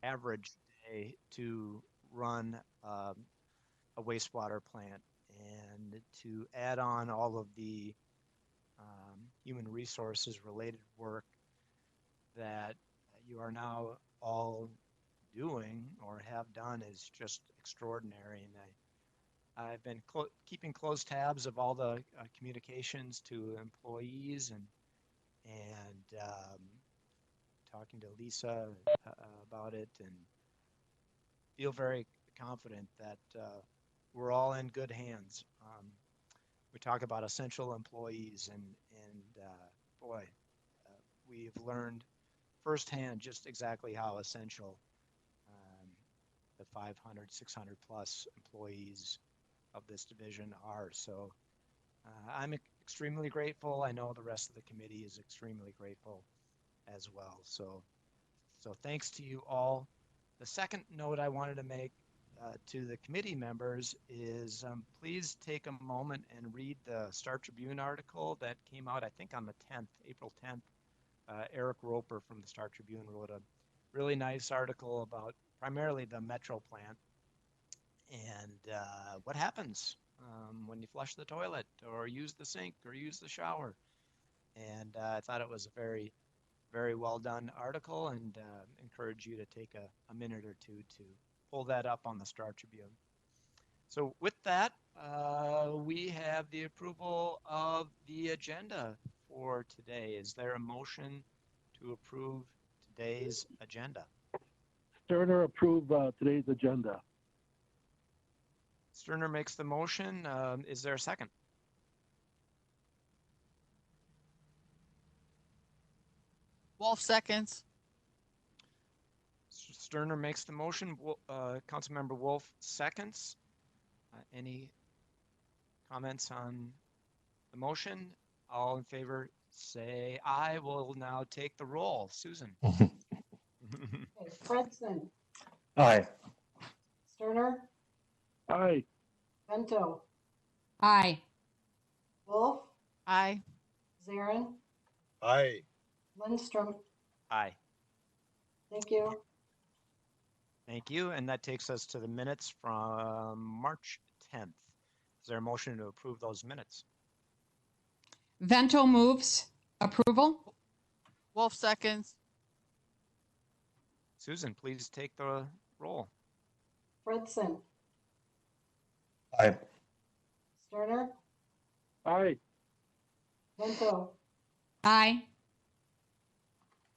average day to run a wastewater plant, and to add on all of the human resources related work that you are now all doing or have done is just extraordinary. And I've been keeping close tabs of all the communications to employees, and talking to Lisa about it, and feel very confident that we're all in good hands. We talk about essential employees, and boy, we've learned firsthand just exactly how essential the 500, 600 plus employees of this division are. So I'm extremely grateful. I know the rest of the committee is extremely grateful as well. So thanks to you all. The second note I wanted to make to the committee members is please take a moment and read the Star Tribune article that came out, I think, on the 10th, April 10th. Eric Roper from the Star Tribune wrote a really nice article about primarily the Metro plant and what happens when you flush the toilet or use the sink or use the shower. And I thought it was a very, very well done article, and encourage you to take a minute or two to pull that up on the Star Tribune. So with that, we have the approval of the agenda for today. Is there a motion to approve today's agenda? Sterner, approve today's agenda. Sterner makes the motion. Is there a second? Wolf seconds. Sterner makes the motion. Councilmember Wolf seconds. Any comments on the motion? All in favor say aye. We'll now take the roll. Susan. Okay, Fredson. Aye. Sterner. Aye. Vento. Aye. Wolf. Aye. Zarin. Aye. Lindstrom. Aye. Thank you. Thank you. And that takes us to the minutes from March 10th. Is there a motion to approve those minutes? Vento moves approval. Wolf seconds. Susan, please take the roll. Fredson. Aye. Sterner. Aye. Vento. Aye.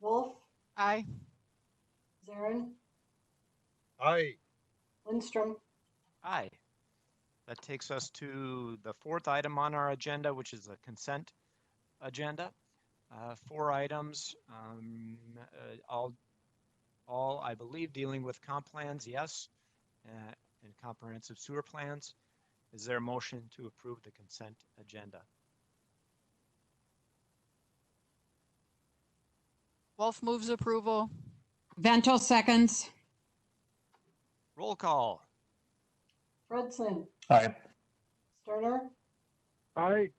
Wolf. Aye. Zarin. Aye. Lindstrom. Aye. That takes us to the fourth item on our agenda, which is the consent agenda. 4 items, all I believe dealing with comp plans, yes, and comprehensive sewer plans. Is there a motion to approve the consent agenda? Wolf moves approval. Vento seconds. Roll call. Fredson. Aye. Sterner. Aye.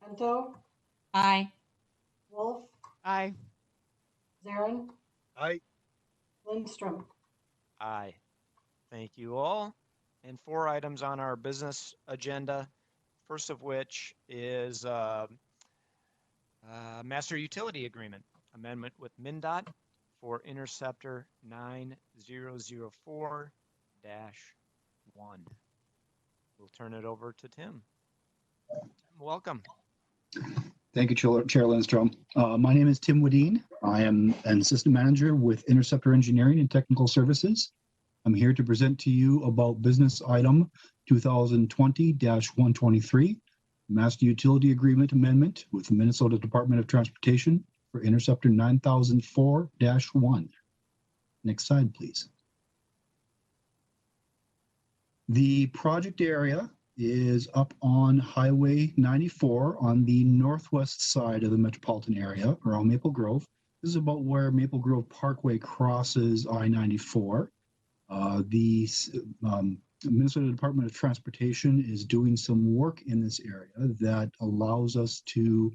Vento. Aye. Wolf. Aye. Zarin. Aye. Lindstrom. Aye. Thank you all. And 4 items on our business agenda, first of which is Master Utility Agreement amendment with MnDOT for Interceptor 9004-1. We'll turn it over to Tim. Welcome. Thank you, Chair Lindstrom. My name is Tim Wadeen. I am an assistant manager with Interceptor Engineering and Technical Services. I'm here to present to you about business item 2020-123, Master Utility Agreement Amendment with the Minnesota Department of Transportation for Interceptor 9004-1. Next slide, please. The project area is up on Highway 94 on the northwest side of the metropolitan area around Maple Grove. This is about where Maple Grove Parkway crosses I-94. The Minnesota Department of Transportation is doing some work in this area that allows us to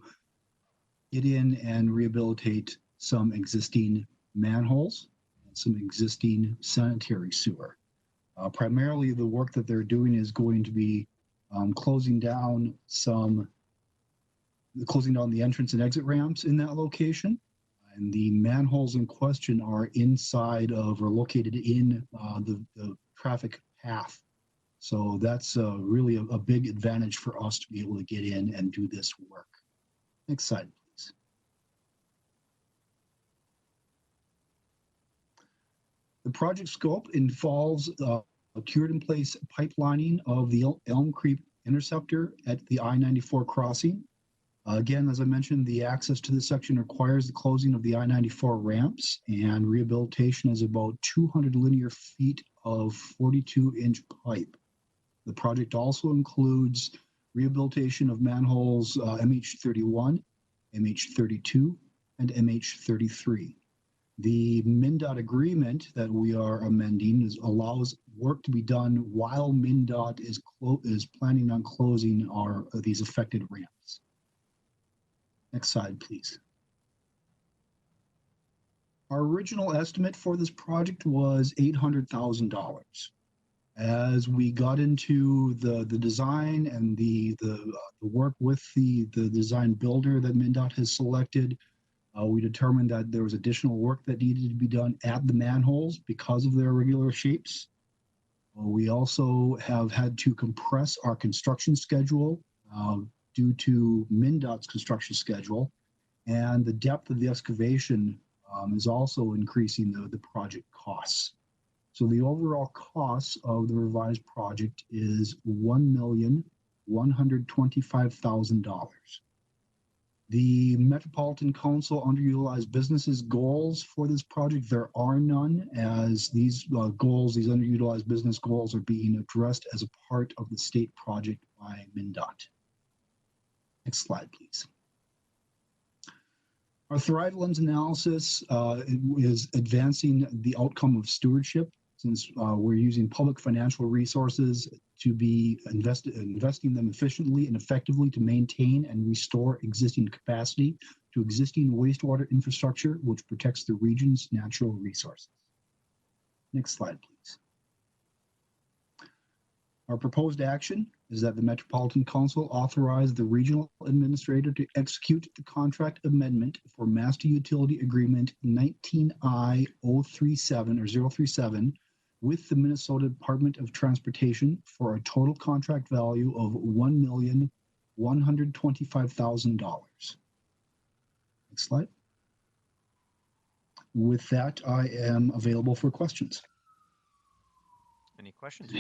get in and rehabilitate some existing manholes and some existing sanitary sewer. Primarily, the work that they're doing is going to be closing down the entrance and exit ramps in that location. And the manholes in question are inside of or located in the traffic path. So that's really a big advantage for us to be able to get in and do this work. Next slide, please. The project scope involves cured in place pipelining of the Elm Creek interceptor at the I-94 crossing. Again, as I mentioned, the access to this section requires the closing of the I-94 ramps, and rehabilitation is about 200 linear feet of 42-inch pipe. The project also includes rehabilitation of manholes MH31, MH32, and MH33. The MnDOT agreement that we are amending allows work to be done while MnDOT is planning on closing these affected ramps. Next slide, please. Our original estimate for this project was $800,000. As we got into the design and the work with the design builder that MnDOT has selected, we determined that there was additional work that needed to be done at the manholes because of their irregular shapes. We also have had to compress our construction schedule due to MnDOT's construction schedule, and the depth of the excavation is also increasing the project costs. So the overall cost of the revised project is $1,125,000. The Metropolitan Council underutilized businesses goals for this project, there are none, as these goals, these underutilized business goals, are being addressed as a part of the state project by MnDOT. Next slide, please. Our Thrive Lens analysis is advancing the outcome of stewardship, since we're using public financial resources to be investing them efficiently and effectively to maintain and restore existing capacity to existing wastewater infrastructure, which protects the region's natural resources. Next slide, please. Our proposed action is that the Metropolitan Council authorize the regional administrator to execute the contract amendment for Master Utility Agreement 19I-037 or 037 with the Minnesota Department of Transportation for a total contract value of $1,125,000. Next slide. With that, I am available for questions. Any questions?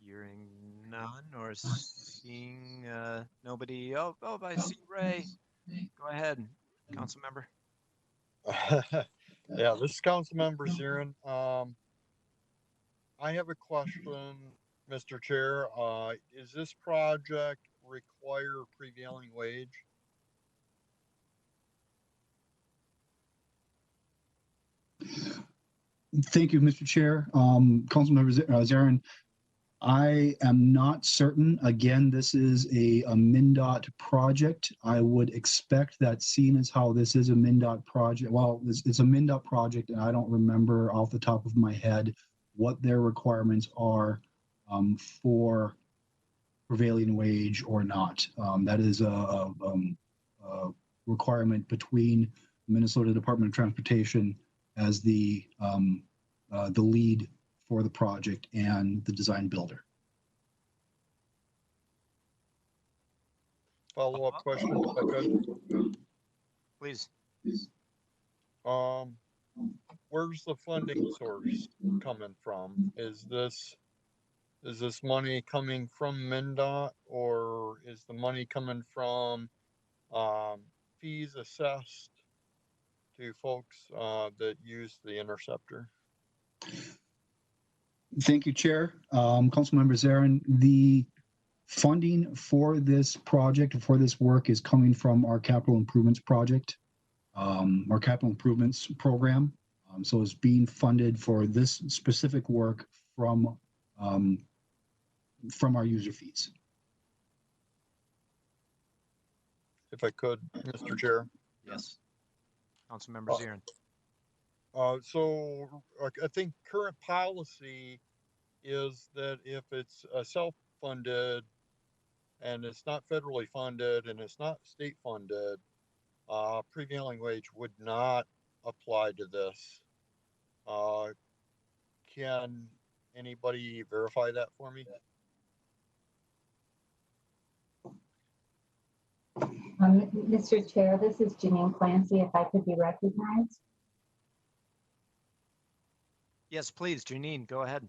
Hearing none or seeing nobody. Oh, I see Ray. Go ahead, council member. Yeah, this is Councilmember Zirin. I have a question, Mr. Chair. Is this project require prevailing wage? Thank you, Mr. Chair. Councilmember Zarin, I am not certain. Again, this is a MnDOT project. I would expect that, seeing as how this is a MnDOT project, well, it's a MnDOT project, and I don't remember off the top of my head what their requirements are for prevailing wage or not. That is a requirement between Minnesota Department of Transportation as the lead for the project and the design builder. Follow-up question, if I could. Please. Where's the funding source coming from? Is this money coming from MnDOT, or is the money coming from fees assessed to folks that use the interceptor? Thank you, Chair. Councilmember Zarin, the funding for this project, for this work, is coming from our capital improvements project, our capital improvements program. So it's being funded for this specific work from our user fees. if I could, Mr. Chair. Yes. Councilmember Zirin. So I think current policy is that if it's self-funded and it's not federally funded and it's not state funded, prevailing wage would not apply to this. Can anybody verify that for me? Mr. Chair, this is Janine Clancy, if I could be recognized. Yes, please, Janine, go ahead.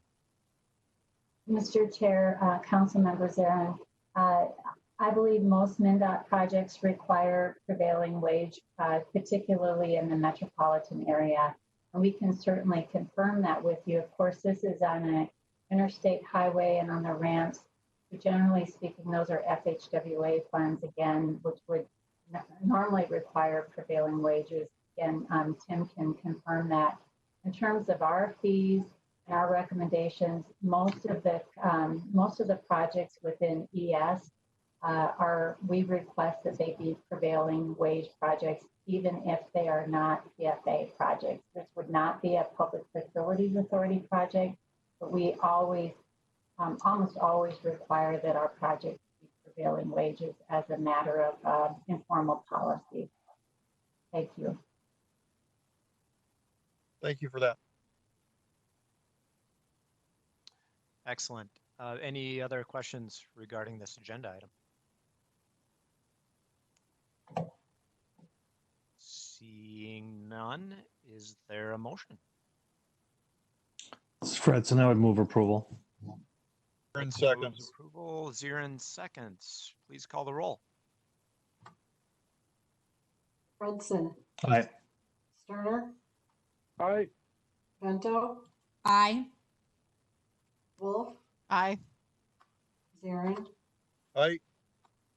Mr. Chair, Council Members Aaron, I believe most MnDOT projects require prevailing wage, particularly in the metropolitan area. And we can certainly confirm that with you. Of course, this is on an interstate highway and on the ramps. Generally speaking, those are FHWA funds, again, which would normally require prevailing wages. Again, Tim can confirm that. In terms of our fees and our recommendations, most of the projects within ES we request that they be prevailing wage projects, even if they are not PFA projects. This would not be a Public Facilities Authority project, but we always, almost always require that our projects be prevailing wages as a matter of informal policy. Thank you. Thank you for that. Excellent. Any other questions regarding this agenda item? Seeing none, is there a motion? This is Fredson. I would move approval. In seconds. Approval, Zirin seconds. Please call the roll. Fredson, Aye. Sterner, aye, Vento, Aye. Wolf, Aye. Zarin, Aye.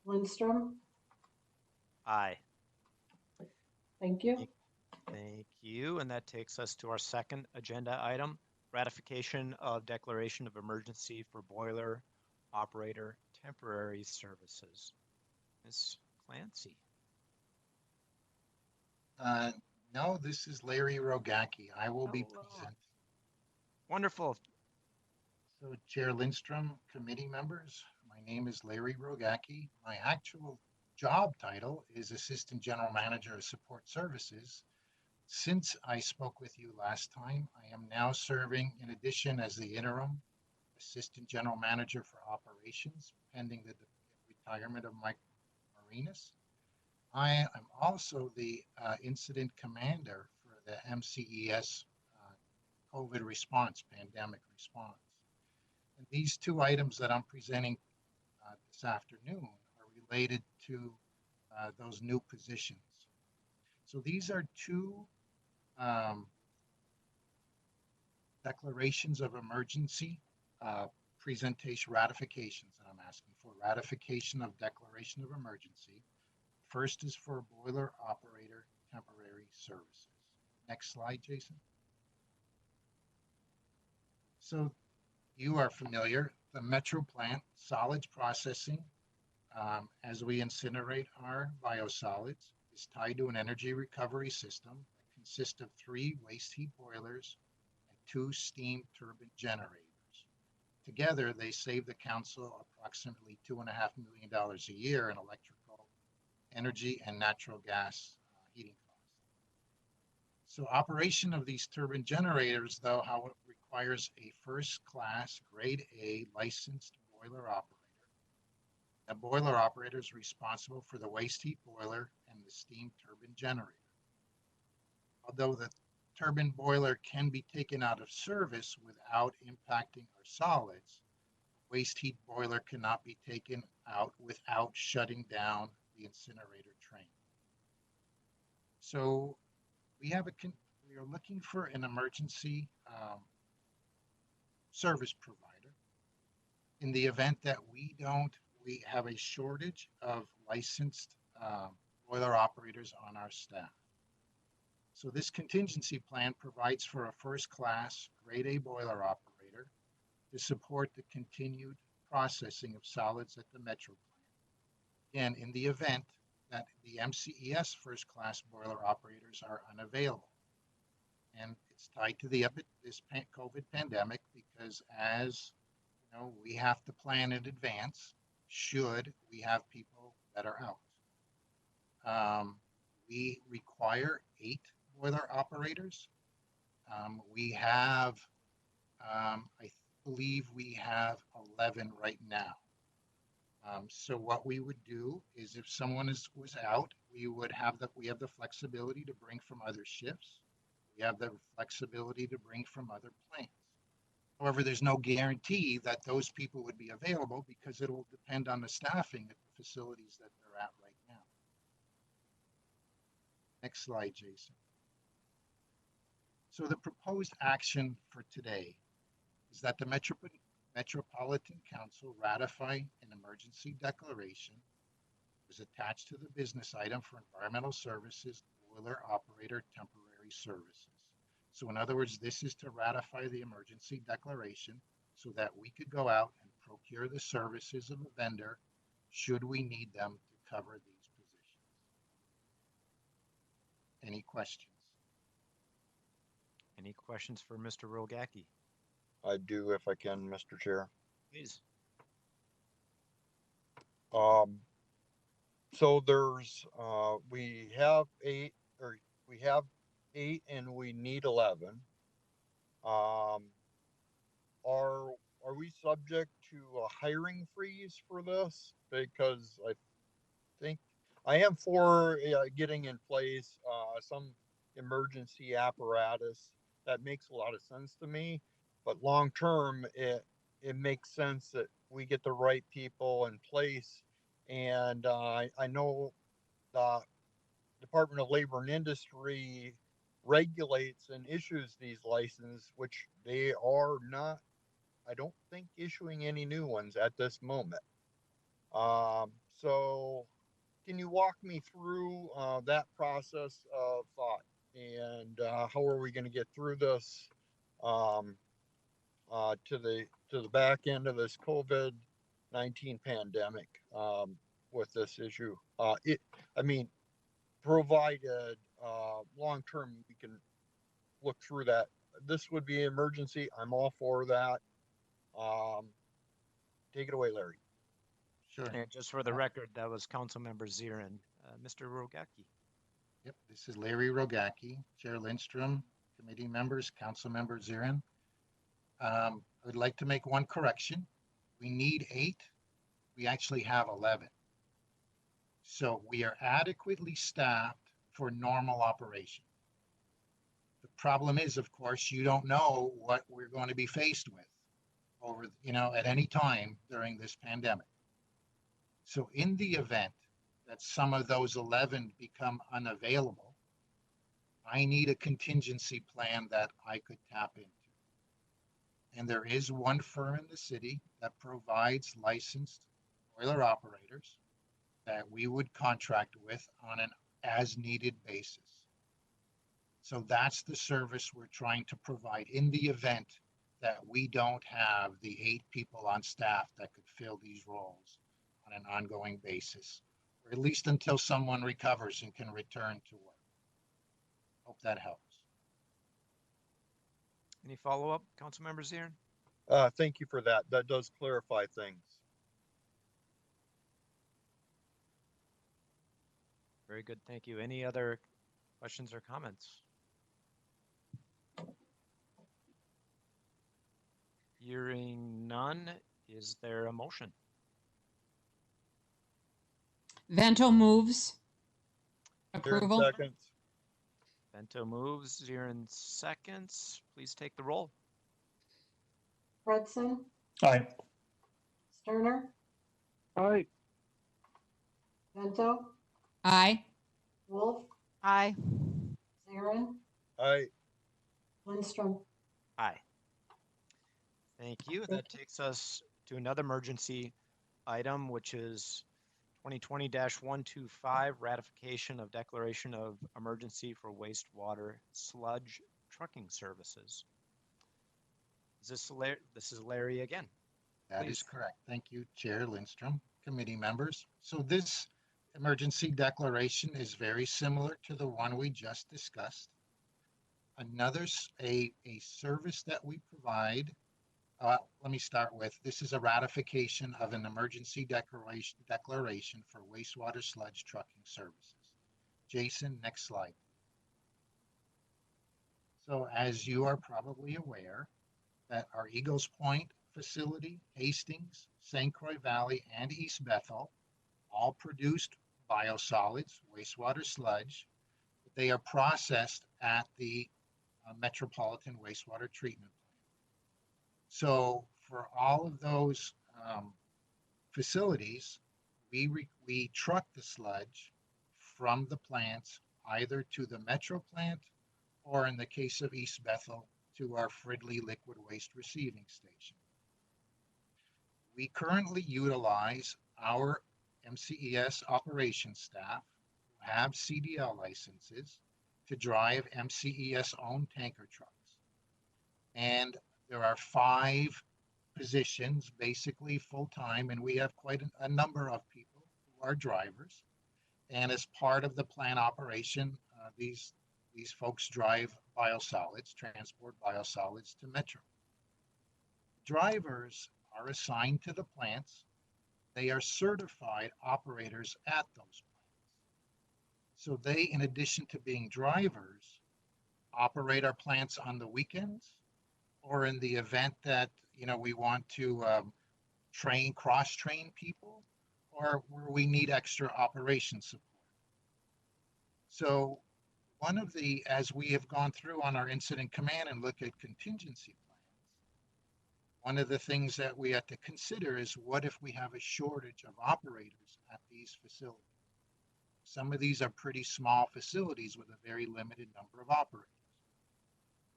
Lindstrom. Aye. Thank you. Thank you. And that takes us to our second agenda item, ratification of declaration of emergency for boiler operator temporary services. Ms. Clancy. No, this is Larry Rogacki. I will be Hello. present. Wonderful. So Chair Lindstrom, committee members, my name is Larry Rogacki. My actual job title is Assistant General Manager of Support Services. Since I spoke with you last time, I am now serving in addition as the interim Assistant General Manager for Operations, pending the retirement of Mike Marinas. I am also the incident commander for the MCES COVID response, pandemic response. And these two items that I'm presenting this afternoon are related to those new positions. So these are two declarations of emergency presentation ratifications that I'm asking for. Ratification of declaration of emergency. First is for boiler operator temporary services. Next slide, Jason. So you are familiar, the Metro plant, solids processing, as we incinerate our biosolids, is tied to an energy recovery system that consists of 3 waste heat boilers and 2 steam turbine generators. Together, they save the council approximately $2.5 million a year in electrical, energy, and natural gas heating costs. So operation of these turbine generators, though, how it requires a first-class grade A licensed boiler operator. The boiler operator is responsible for the waste heat boiler and the steam turbine generator. Although the turbine boiler can be taken out of service without impacting our solids, waste heat boiler cannot be taken out without shutting down the incinerator train. So we are looking for an emergency service provider in the event that we have a shortage of licensed boiler operators on our staff. So this contingency plan provides for a first-class grade A boiler operator to support the continued processing of solids at the Metro plant. Again, in the event that the MCES first-class boiler operators are unavailable. And it's tied to this COVID pandemic because as you know, we have to plan in advance should we have people that are out. We require 8 boiler operators. We have, I believe we have 11 right now. So what we would do is if someone was out, we have the flexibility to bring from other shifts. We have the flexibility to bring from other planes. However, there's no guarantee that those people would be available because it will depend on the staffing at the facilities that they're at right now. Next slide, Jason. So the proposed action for today is that the Metropolitan Council ratify an emergency declaration was attached to the business item for environmental services, boiler operator temporary services. So in other words, this is to ratify the emergency declaration so that we could go out and procure the services of a vendor should we need them to cover these positions. Any questions? Any questions for Mr. Rogacki? I do if I can, Mr. Chair. Please. So there's, we have 8 and we need 11. Are we subject to a hiring freeze for this? Because I think I am for getting in place some emergency apparatus. That makes a lot of sense to me. But long term, it makes sense that we get the right people in place. And I know the Department of Labor and Industry regulates and issues these licenses, which they are not, I don't think, issuing any new ones at this moment. So can you walk me through that process of thought and how are we going to get through this to the back end of this COVID-19 pandemic with this issue? Provided long term we can look through that. This would be an emergency. I'm all for that. Take it away, Larry. Sure. And just for the record, that was Councilmember Zirin. Mr. Rogacki. Yep, this is Larry Rogacki, Chair Lindstrom, committee members, Council Member Zirin. I would like to make one correction. We need 8. We actually have 11. So we are adequately staffed for normal operation. The problem is, of course, you don't know what we're going to be faced with over, at any time during this pandemic. So in the event that some of those 11 become unavailable, I need a contingency plan that I could tap into. And there is one firm in the city that provides licensed boiler operators that we would contract with on an as-needed basis. So that's the service we're trying to provide in the event that we don't have the 8 people on staff that could fill these roles on an ongoing basis, or at least until someone recovers and can return to work. Hope that helps. Any follow-up, Councilmember Zirin? Thank you for that. That does clarify things. Very good, thank you. Any other questions or comments? Hearing none, is there a motion? Vento moves. Approval. Zirin seconds. Bento moves, Zirin seconds. Please take the roll. Fredson, Aye. Sterner, Aye. Vento, Aye. Wolf, Aye. Zarin, Aye. Lindstrom. Aye. Thank you. That takes us to another emergency item, which is 2020-125, ratification of declaration of emergency for wastewater sludge trucking services. This is Larry again. That Please. is correct. Thank you, Chair Lindstrom, committee members. So this emergency declaration is very similar to the one we just discussed. A service that we provide, let me start with, this is a ratification of an emergency declaration for wastewater sludge trucking services. Jason, next slide. So as you are probably aware, that our Eagles Point facility, Hastings, St. Croix Valley, and East Bethel all produced biosolids, wastewater sludge. They are processed at the Metropolitan Wastewater Treatment Plant. So for all of those facilities, we truck the sludge from the plants either to the Metro plant or, in the case of East Bethel, to our Fridley liquid waste receiving station. We currently utilize our MCES operations staff who have CDL licenses to drive MCES owned tanker trucks. And there are 5 positions, basically full-time, and we have quite a number of people who are drivers. And as part of the plant operation, these folks drive biosolids, transport biosolids to Metro. Drivers are assigned to the plants. They are certified operators at those plants. So they, in addition to being drivers, operate our plants on the weekends, or in the event that, we want to cross-train people, or where we need extra operation support. So as we have gone through on our incident command and look at contingency plans, one of the things that we have to consider is, what if we have a shortage of operators at these facilities? Some of these are pretty small facilities with a very limited number of operators.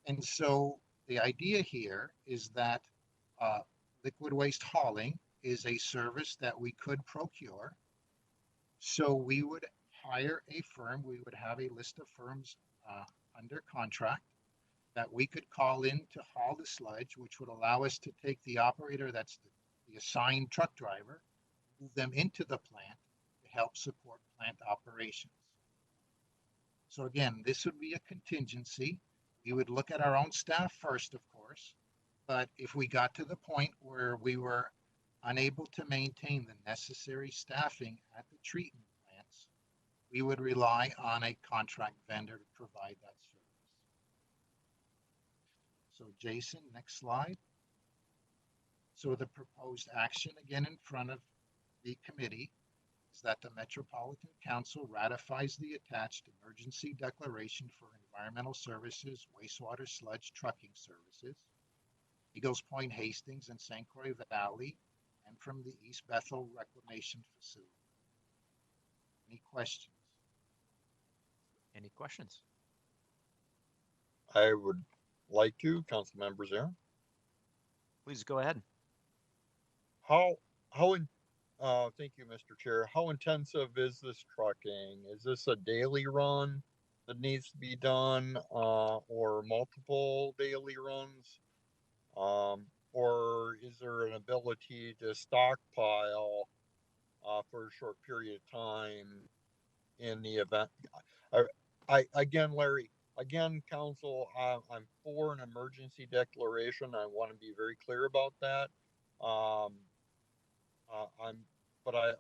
And so the idea here is that liquid waste hauling is a service that we could procure. So we would hire a firm. We would have a list of firms under contract that we could call in to haul the sludge, which would allow us to take the operator that's the assigned truck driver, move them into the plant to help support plant operations. So again, this would be a contingency. We would look at our own staff first, of course, but if we got to the point where we were unable to maintain the necessary staffing at the treatment plants, we would rely on a contract vendor to provide that service. So Jason, next slide. So the proposed action, again in front of the committee, is that the Metropolitan Council ratifies the attached emergency declaration for environmental services, wastewater sludge trucking services, Eagles Point, Hastings, and St. Croix Valley, and from the East Bethel Reclamation Facility. Any questions? Any questions? I would like to, Council Members there. Please go ahead. Thank you, Mr. Chair. How intensive is this trucking? Is this a daily run that needs to be done, or multiple daily runs? Or is there an ability to stockpile for a short period of time in the event? Larry, Council, I'm for an emergency declaration. I want to be very clear about that. But I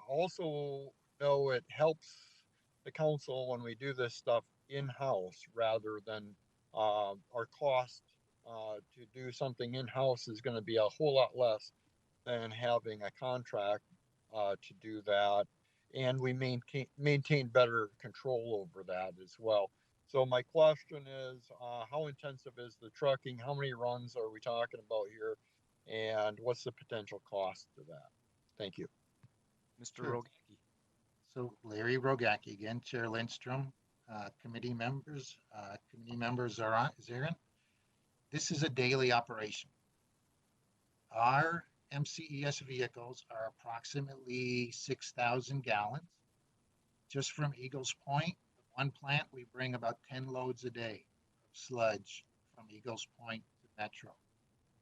also know it helps the council when we do this stuff in-house rather than our cost to do something in-house is going to be a whole lot less than having a contract to do that. And we maintain better control over that as well. So my question is, how intensive is the trucking? How many runs are we talking about here? And what's the potential cost to that? Thank you. Mr. Sure. Rogacki. So Larry Rogacki again, Chair Lindstrom, committee members Zarin. This is a daily operation. Our MCES vehicles are approximately 6,000 gallons. Just from Eagles Point, one plant, we bring about 10 loads a day of sludge from Eagles Point to Metro.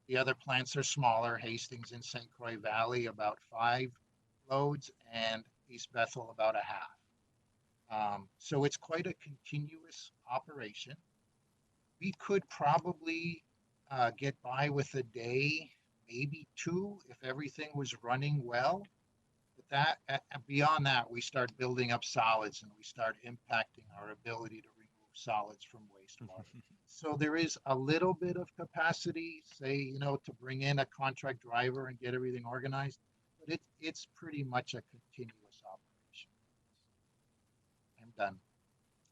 The other plants are smaller, Hastings and St. Croix Valley, about 5 loads, and East Bethel about a half. So it's quite a continuous operation. We could probably get by with a day, maybe two, if everything was running well. But beyond that, we start building up solids and we start impacting our ability to remove solids from wastewater. So there is a little bit of capacity, say, to bring in a contract driver and get everything organized, but it's pretty much a continuous operation. I'm done.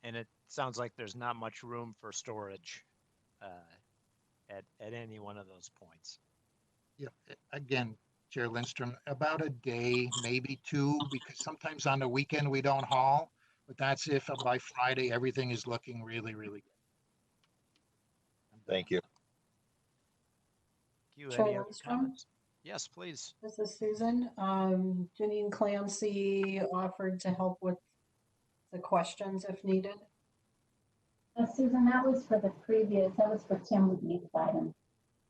And it sounds like there's not much room for storage at any one of those points. Yeah, again, Chair Lindstrom, about a day, maybe two, because sometimes on the weekend we don't haul, but that's if by Friday everything is looking really, really good. Thank you. Thank you. Chair Any other Lindstrom? comments? Yes, please. This is Susan. Janine Clancy offered to help with the questions if needed. Susan, that was for Tim Lee's item.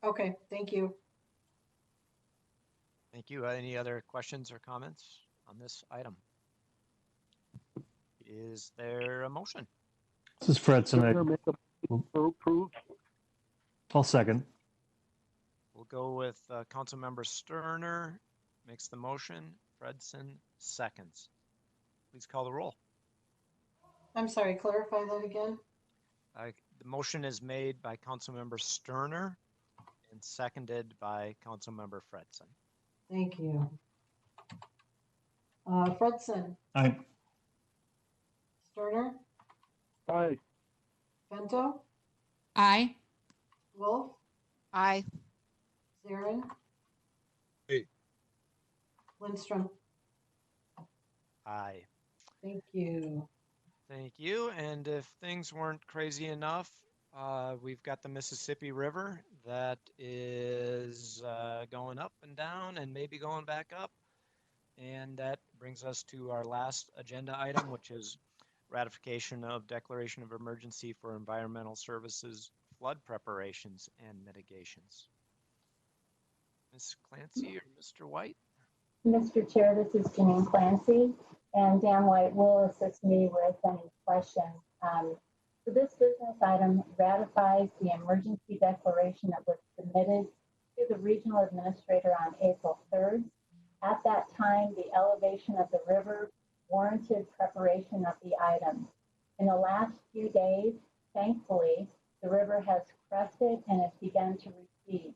Okay, thank you. Thank you. Any other questions or comments on this item? Is there a motion? This is Fredson. Sterner make a motion to approve. I'll second. We'll go with Councilmember Sterner makes the motion. Fredson seconds. Please call the roll. I'm sorry, clarify that again. The motion is made by Councilmember Sterner and seconded by Councilmember Fredson. Thank you. Fredson, Aye. Sterner, Aye. Vento, Aye. Wolf, Aye. Zarin. Aye. Lindstrom. Aye. Thank you. Thank you. And if things weren't crazy enough, we've got the Mississippi River that is going up and down and maybe going back up. And that brings us to our last agenda item, which is ratification of declaration of emergency for environmental services, flood preparations and mitigations. Ms. Clancy or Mr. White? Mr. Chair, this is Janine Clancy, and Dan White will assist me with any questions. So this business item ratifies the emergency declaration that was submitted to the regional administrator on April 3rd. At that time, the elevation of the river warranted preparation of the item. In the last few days, thankfully, the river has crested and has begun to recede.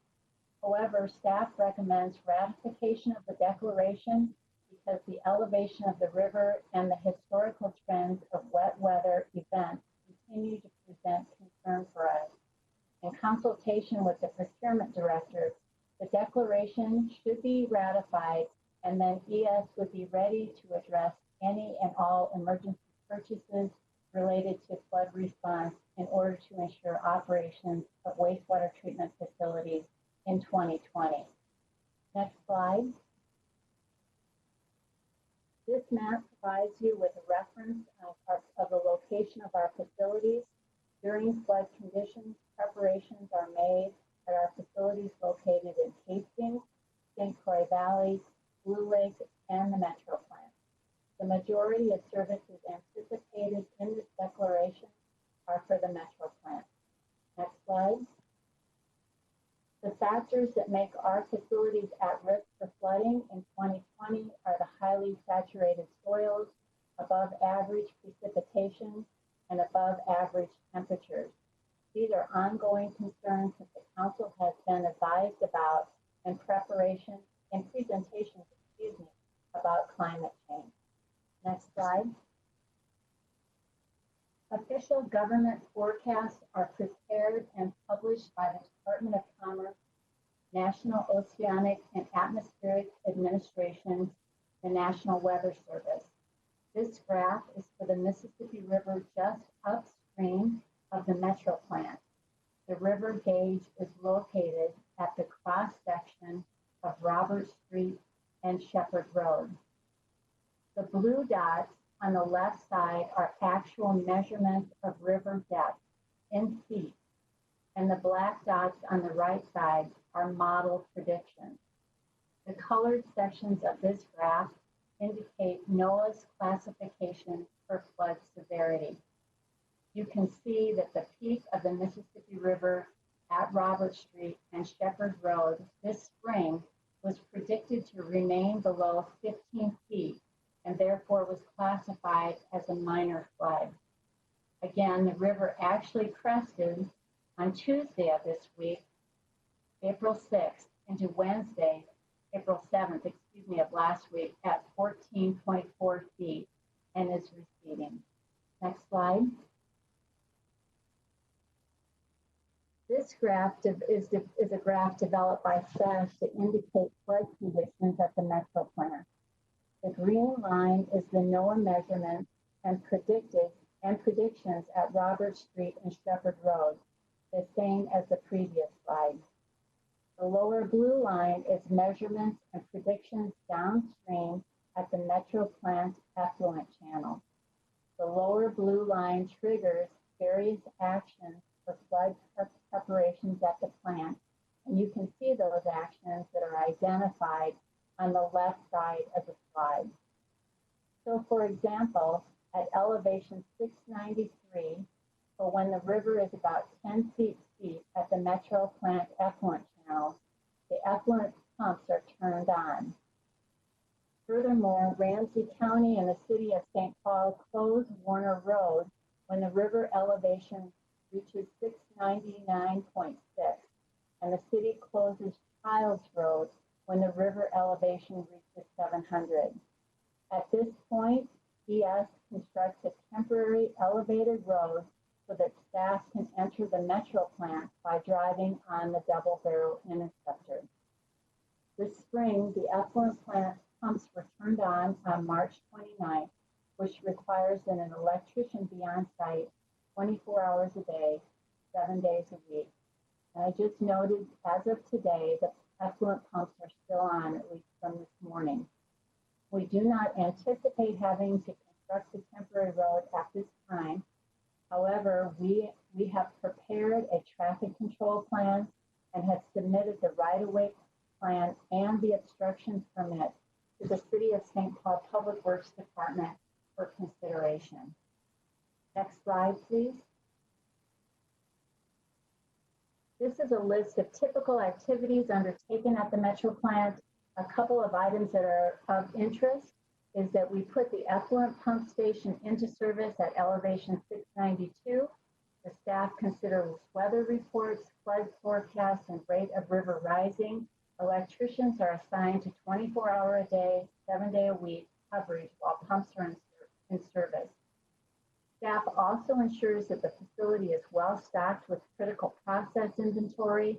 However, staff recommends ratification of the declaration because the elevation of the river and the historical trends of wet weather events continue to present concern for us. In consultation with the procurement director, the declaration should be ratified, and then ES would be ready to address any and all emergency purchases related to flood response in order to ensure operations of wastewater treatment facilities in 2020. Next slide. This map provides you with a reference of the location of our facilities. During flood conditions, preparations are made at our facilities located in Hastings, St. Croix Valley, Blue Lake, and the Metro Plant. The majority of services anticipated in this declaration are for the Metro Plant. Next slide. The factors that make our facilities at risk for flooding in 2020 are the highly saturated soils, above average precipitation, and above average temperatures. These are ongoing concerns that the council has been advised about in preparation and presentations, about climate change. Next slide. Official government forecasts are prepared and published by the Department of Commerce, National Oceanic and Atmospheric Administration, the National Weather Service. This graph is for the Mississippi River just upstream of the Metro Plant. The river gauge is located at the cross section of Robert Street and Shepherd Road. The blue dots on the left side are actual measurements of river depth in feet, and the black dots on the right side are model predictions. The colored sections of this graph indicate NOAA's classification for flood severity. You can see that the peak of the Mississippi River at Robert Street and Shepherd Road this spring was predicted to remain below 15 feet and therefore was classified as a minor flood. Again, the river actually crested on Tuesday of this week, April 6th, into Wednesday, April 7th, of last week at 14.4 feet and is receding. Next slide. This graph is a graph developed by staff to indicate flood conditions at the Metro Plant. The green line is the NOAA measurements and predictions at Robert Street and Shepherd Road, the same as the previous slide. The lower blue line is measurements and predictions downstream at the Metro Plant effluent channel. The lower blue line triggers various actions for flood preparations at the plant, and you can see those actions that are identified on the left side of the slide. So for example, at elevation 693, or when the river is about 10 feet deep at the Metro Plant effluent channels, the effluent pumps are turned on. Furthermore, Ramsey County and the city of St. Paul close Warner Road when the river elevation reaches 699.6, and the city closes Childs Road when the river elevation reaches 700. At this point, ES constructs a temporary elevated road so that staff can enter the Metro Plant by driving on the double barrel interceptor. This spring, the effluent plant pumps were turned on March 29th, which requires that an electrician be on site 24 hours a day, 7 days a week. And I just noted, as of today, the effluent pumps are still on, at least from this morning. We do not anticipate having to construct the temporary road at this time. However, we have prepared a traffic control plan and have submitted the right-of-way plan and the obstruction permit to the City of St. Paul Public Works Department for consideration. Next slide, please. This is a list of typical activities undertaken at the Metro Plant. A couple of items that are of interest is that we put the effluent pump station into service at elevation 692. The staff considers weather reports, flood forecasts, and rate of river rising. Electricians are assigned to 24-hour-a-day, 7-day-a-week coverage while pumps are in service. Staff also ensures that the facility is well stocked with critical process inventory.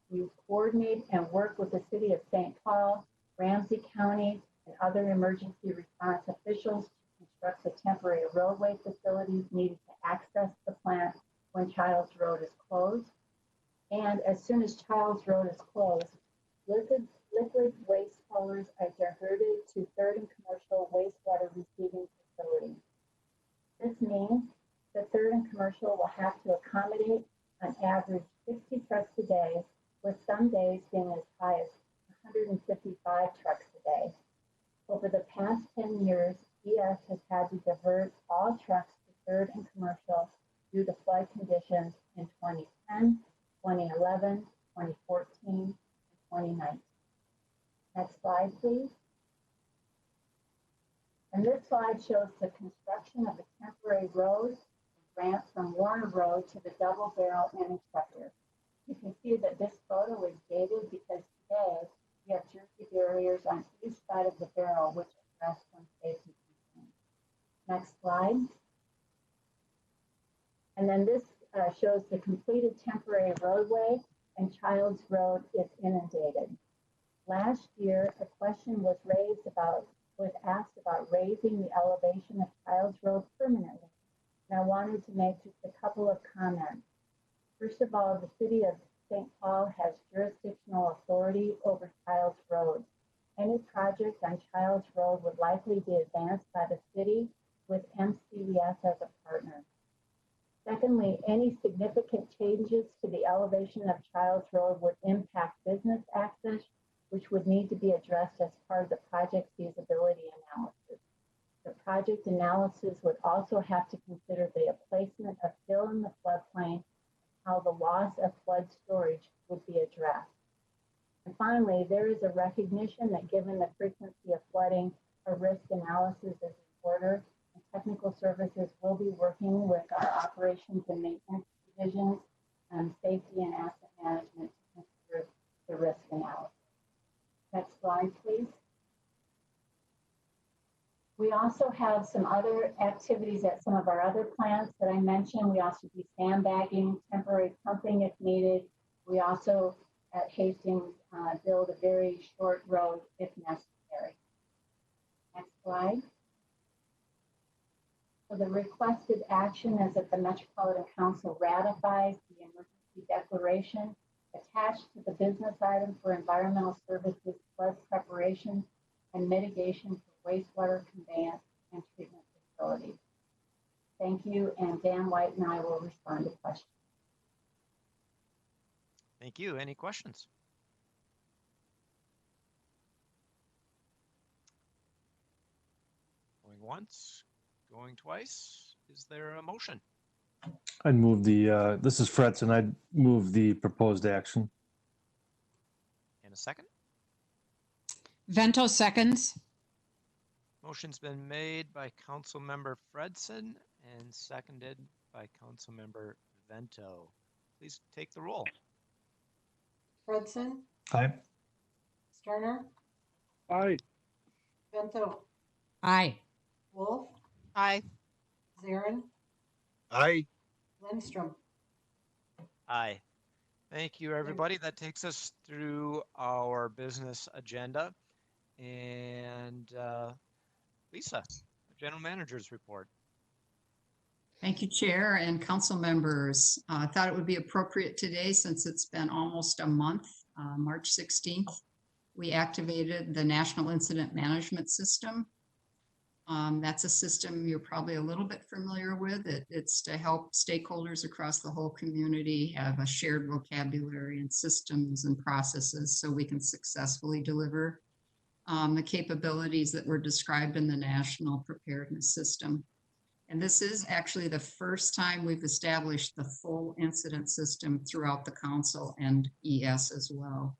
We coordinate and work with the City of St. Paul, Ramsey County, and other emergency response officials to construct the temporary roadway facilities needed to access the plant when Childs Road is closed. And as soon as Childs Road is closed, liquid waste haulers are diverted to 3rd and Commercial wastewater receiving facility. This means that 3rd and Commercial will have to accommodate on average 60 trucks a day, with some days being as high as 155 trucks a day. Over the past 10 years, ES has had to divert all trucks to 3rd and Commercial due to flood conditions in 2010, 2011, 2014, and 2019. Next slide, please. And this slide shows the construction of a temporary road ramp from Warner Road to the double barrel interceptor. You can see that this photo is dated because today we have jersey barriers on each side of the barrel, which address some safety concerns. Next slide. And then this shows the completed temporary roadway, and Childs Road is inundated. Last year, a question was asked about raising the elevation of Childs Road permanently. And I wanted to make just a couple of comments. First of all, the City of St. Paul has jurisdictional authority over Childs Road. Any project on Childs Road would likely be advanced by the city with MCES as a partner. Secondly, any significant changes to the elevation of Childs Road would impact business access which would need to be addressed as part of the project feasibility analysis. The project analysis would also have to consider the placement of fill in the floodplain, how the loss of flood storage would be addressed. And finally, there is a recognition that given the frequency of flooding, a risk analysis is in order, and technical services will be working with our operations and maintenance divisions, safety and asset management to consider the risk analysis. Next slide, please. We also have some other activities at some of our other plants that I mentioned. We also do sandbagging, temporary pumping if needed. We also, at Hastings, build a very short road if necessary. Next slide. So the requested action is that the Metropolitan Council ratifies the emergency declaration attached to the business item for environmental services, flood preparation and mitigation for wastewater conveyance and treatment facilities. Thank you, and Dan White and I will respond to questions. Thank you. Any questions? Going once, going twice. Is there a motion? I'd move the, this is Fredson, I'd move the proposed action. And a second? Vento seconds. Motion's been made by Councilmember Fredson and seconded by Councilmember Vento. Please take the roll. Fredson, Aye. Sterner, Aye. Bento, Aye. Wolf, Aye. Zarin, Aye. Lindstrom. Aye. Thank you, everybody. That takes us through our business agenda. And Lisa, General Manager's report. Thank you, Chair and council members. I thought it would be appropriate today, since it's been almost a month, March 16th, we activated the National Incident Management System. That's a system you're probably a little bit familiar with. It's to help stakeholders across the whole community have a shared vocabulary and systems and processes so we can successfully deliver the capabilities that were described in the National Preparedness System. And this is actually the first time we've established the full incident system throughout the council and ES as well.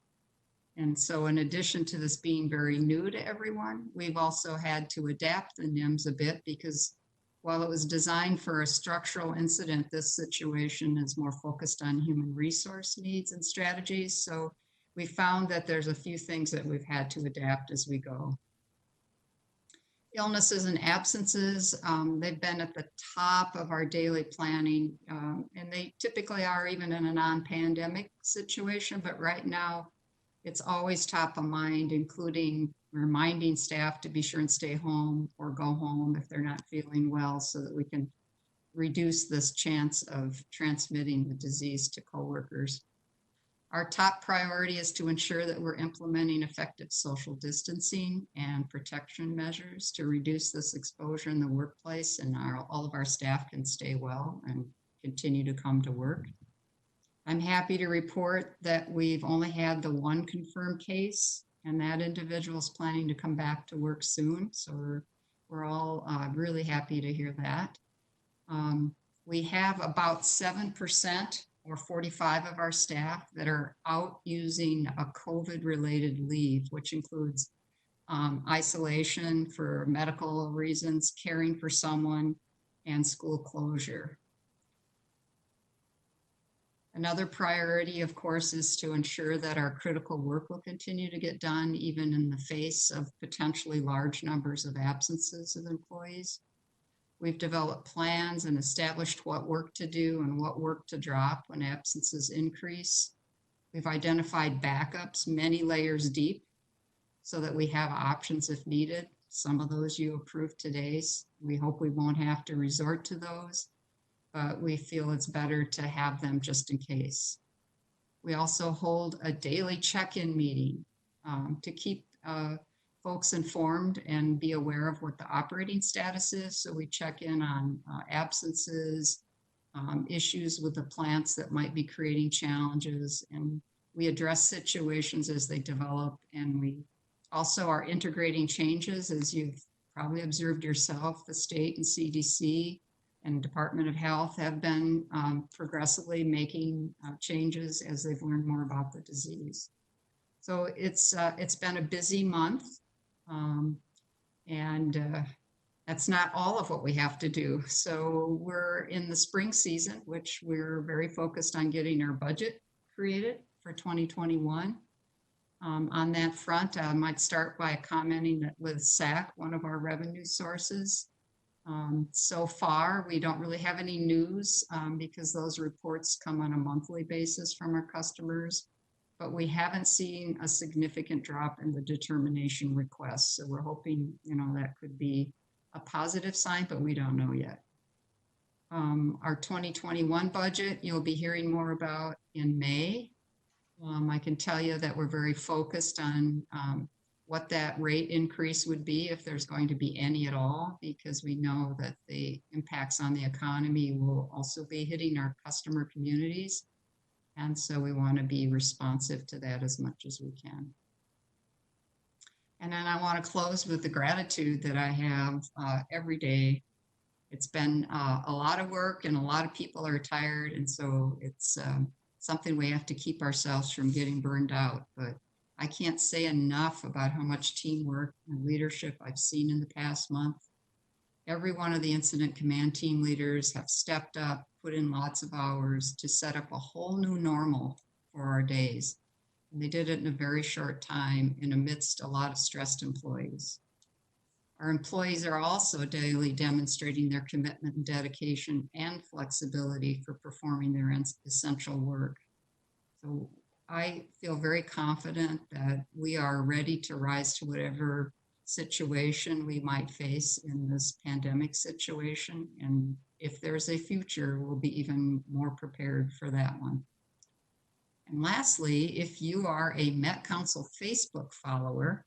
And so in addition to this being very new to everyone, we've also had to adapt the NIMS a bit, because while it was designed for a structural incident, this situation is more focused on human resource needs and strategies. So we found that there's a few things that we've had to adapt as we go. Illnesses and absences, they've been at the top of our daily planning, and they typically are even in a non-pandemic situation, but right now it's always top of mind, including reminding staff to be sure and stay home or go home if they're not feeling well, so that we can reduce this chance of transmitting the disease to coworkers. Our top priority is to ensure that we're implementing effective social distancing and protection measures to reduce this exposure in the workplace, and all of our staff can stay well and continue to come to work. I'm happy to report that we've only had the one confirmed case, and that individual is planning to come back to work soon. So we're all really happy to hear that. We have about 7% or 45 of our staff that are out using a COVID-related leave, which includes isolation for medical reasons, caring for someone, and school closure. Another priority, of course, is to ensure that our critical work will continue to get done, even in the face of potentially large numbers of absences of employees. We've developed plans and established what work to do and what work to drop when absences increase. We've identified backups many layers deep so that we have options if needed. Some of those you approved today. We hope we won't have to resort to those, but we feel it's better to have them just in case. We also hold a daily check-in meeting to keep folks informed and be aware of what the operating status is. So we check in on absences, issues with the plants that might be creating challenges, and we address situations as they develop, and we also are integrating changes. As you've probably observed yourself, the state and CDC and Department of Health have been progressively making changes as they've learned more about the disease. So it's been a busy month, and that's not all of what we have to do. So we're in the spring season, which we're very focused on getting our budget created for 2021. On that front, I might start by commenting that with SAC, one of our revenue sources, so far, we don't really have any news because those reports come on a monthly basis from our customers, but we haven't seen a significant drop in the determination requests. So we're hoping, that could be a positive sign, but we don't know yet. Our 2021 budget, you'll be hearing more about in May. I can tell you that we're very focused on what that rate increase would be, if there's going to be any at all, because we know that the impacts on the economy will also be hitting our customer communities. And so we want to be responsive to that as much as we can. And then I want to close with the gratitude that I have every day. It's been a lot of work and a lot of people are tired. And so it's something we have to keep ourselves from getting burned out. But I can't say enough about how much teamwork and leadership I've seen in the past month. Every one of the incident command team leaders have stepped up, put in lots of hours to set up a whole new normal for our days. And they did it in a very short time and amidst a lot of stressed employees. Our employees are also daily demonstrating their commitment and dedication and flexibility for performing their essential work. So I feel very confident that we are ready to rise to whatever situation we might face in this pandemic situation. And if there's a future, we'll be even more prepared for that one. And lastly, if you are a Met Council Facebook follower,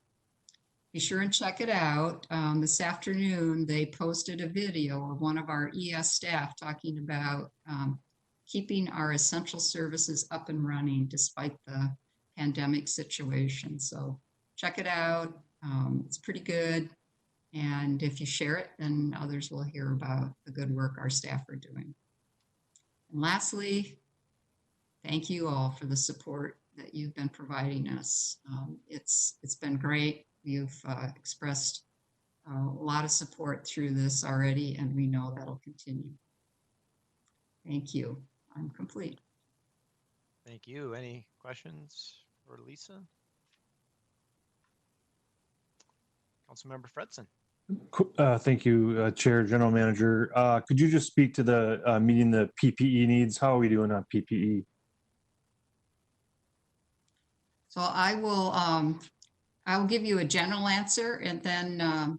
be sure and check it out. This afternoon, they posted a video of one of our ES staff talking about keeping our essential services up and running despite the pandemic situation. So check it out. It's pretty good. And if you share it, then others will hear about the good work our staff are doing. And lastly, thank you all for the support that you've been providing us. It's been great. You've expressed a lot of support through this already, and we know that'll continue. Thank you. I'm complete. Thank you. Any questions for Lisa? Councilmember Fredson. Thank you, Chair, General Manager. Could you just speak to the meeting the PPE needs? How are we doing on PPE? So I will give you a general answer, and then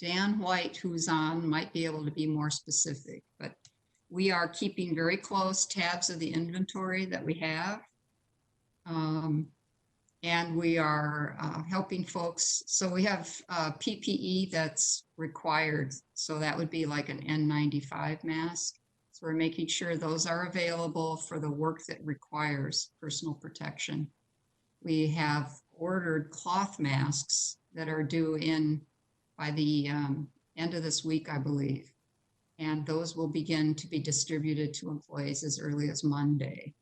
Dan White, who's on, might be able to be more specific. But we are keeping very close tabs of the inventory that we have. And we are helping folks. So we have PPE that's required. So that would be like an N95 mask. So we're making sure those are available for the work that requires personal protection. We have ordered cloth masks that are due in by the end of this week, I believe. And those will begin to be distributed to employees as early as Monday.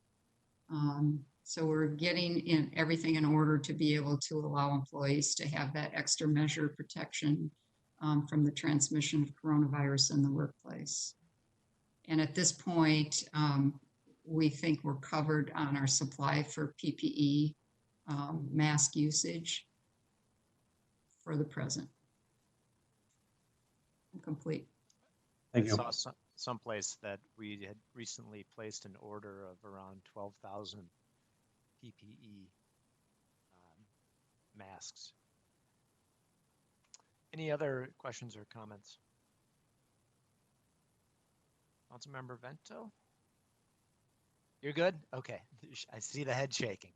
So we're getting in everything in order to be able to allow employees to have that extra measure of protection from the transmission of coronavirus in the workplace. And at this point, we think we're covered on our supply for PPE mask usage for the present. I'm complete. Thank you. I saw someplace that we had recently placed an order of around 12,000 PPE masks. Any other questions or comments? Councilmember Vento? You're good? Okay. I see the head shaking.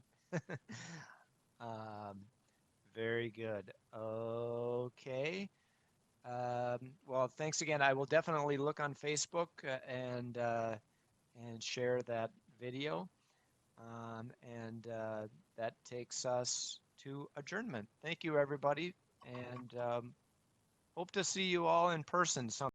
Very good. Okay. Well, thanks again. I will definitely look on Facebook and share that video. And that takes us to adjournment. Thank you, everybody, and hope to see you all in person sometime.